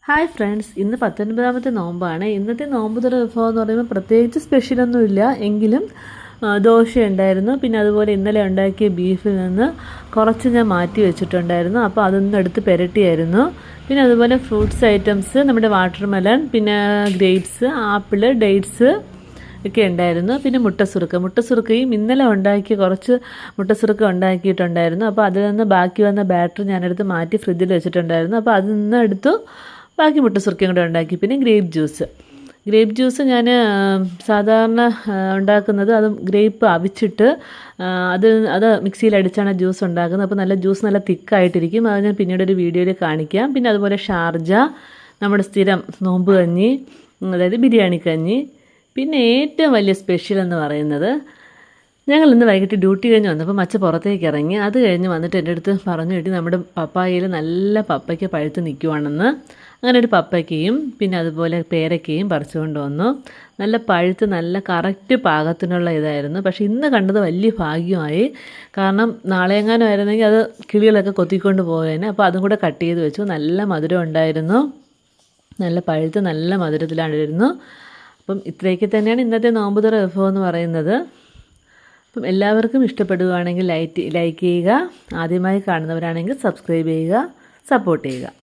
Hi friends, ഇന്ന് 19ാമത്തെ നോമ്പാണ്. ഇന്നത്തെ നോമ്പ് തുറ വിഭവം എന്ന് പറയുമ്പോൾ പ്രത്യേകിച്ച് സ്പെഷ്യലൊന്നുമില്ല. എങ്കിലും ദോശ ഉണ്ടായിരുന്നു. പിന്നെ അതുപോലെ ഇന്നലെ ഉണ്ടാക്കിയ ബീഫിൽ നിന്ന് കുറച്ച് ഞാൻ മാറ്റി വെച്ചിട്ടുണ്ടായിരുന്നു. അപ്പോൾ അതൊന്നും എടുത്ത് പുരട്ടിയായിരുന്നു. പിന്നെ അതുപോലെ ഫ്രൂട്ട്സ് ഐറ്റംസ്, നമ്മുടെ വാട്ടർമെലൺ, പിന്നെ ഗ്രേപ്സ്, ആപ്പിള്, ഡേറ്റ്സ് ഒക്കെ ഉണ്ടായിരുന്നു. പിന്നെ മുട്ടസുറുക്കയും ഇന്നലെ ഉണ്ടാക്കിയ കുറച്ച് മുട്ടസുറുക്ക ഉണ്ടാക്കിയിട്ടുണ്ടായിരുന്നു. അപ്പോൾ അതിൽ നിന്ന് ബാക്കി വന്ന ബാറ്റർ ഞാനെടുത്ത് മാറ്റി ഫ്രിഡ്ജിൽ വെച്ചിട്ടുണ്ടായിരുന്നു. അപ്പോൾ അതിൽ നിന്ന് എടുത്തു ബാക്കി മുട്ടസുറുക്കയും കൂടെ ഉണ്ടാക്കി. പിന്നെ ഗ്രേപ്പ് ജ്യൂസ് ഞാൻ സാധാരണ ഉണ്ടാക്കുന്നത് അത് ഗ്രേപ്പ് അവിച്ചിട്ട് അത് മിക്സിയിൽ അടിച്ചാണ് ജ്യൂസ് ഉണ്ടാക്കുന്നത്. അപ്പോൾ നല്ല തിക്കായിട്ടിരിക്കും. അത് ഞാൻ പിന്നീട് ഒരു വീഡിയോയിൽ കാണിക്കാം. പിന്നെ അതുപോലെ ഷാർജ, നമ്മുടെ സ്ഥിരം നോമ്പ് കഞ്ഞി, അതായത് ബിരിയാണി കഞ്ഞി. പിന്നെ ഏറ്റവും വലിയ സ്പെഷ്യൽ എന്ന് പറയുന്നത്, ഞങ്ങൾ ഇന്ന് വൈകിട്ട് ഡ്യൂട്ടി കഴിഞ്ഞ് വന്നപ്പോൾ മച്ച പുറത്തേക്ക് ഇറങ്ങി. അത് കഴിഞ്ഞ് വന്നിട്ട് എൻ്റെ അടുത്ത് പറഞ്ഞു കിട്ടി നമ്മുടെ പപ്പായയിൽ നല്ല പപ്പയ്ക്ക പഴുത്ത് നിൽക്കുവാണെന്ന്. അങ്ങനെ ഒരു പപ്പയ്ക്കയും പിന്നെ അതുപോലെ പേരയ്ക്കയും പറിച്ചുകൊണ്ട് വന്നു. നല്ല പഴുത്ത് നല്ല കറക്റ്റ് പാകത്തിനുള്ള ഇതായിരുന്നു. പക്ഷേ ഇന്ന് കണ്ടത് വലിയ ഭാഗ്യമായി. കാരണം നാളെയെങ്ങാനും ആയിരുന്നെങ്കിൽ അത് കിളികളൊക്കെ കൊത്തിക്കൊണ്ട് പോയേനെ. അപ്പോൾ അതും കൂടെ കട്ട് ചെയ്ത് വെച്ചു. നല്ല മധുരം ഉണ്ടായിരുന്നു. നല്ല പഴുത്ത് നല്ല മധുരത്തിലായിരുന്നു. അപ്പം ഇത്രയൊക്കെ തന്നെയാണ് ഇന്നത്തെ നോമ്പ് തുറ വിഭവം എന്ന് പറയുന്നത്. അപ്പം എല്ലാവർക്കും ഇഷ്ടപ്പെടുകയാണെങ്കിൽ ലൈക്ക് ചെയ്യുക. ആദ്യമായി കാണുന്നവരാണെങ്കിൽ സബ്സ്ക്രൈബ് ചെയ്യുക, സപ്പോർട്ട് ചെയ്യുക.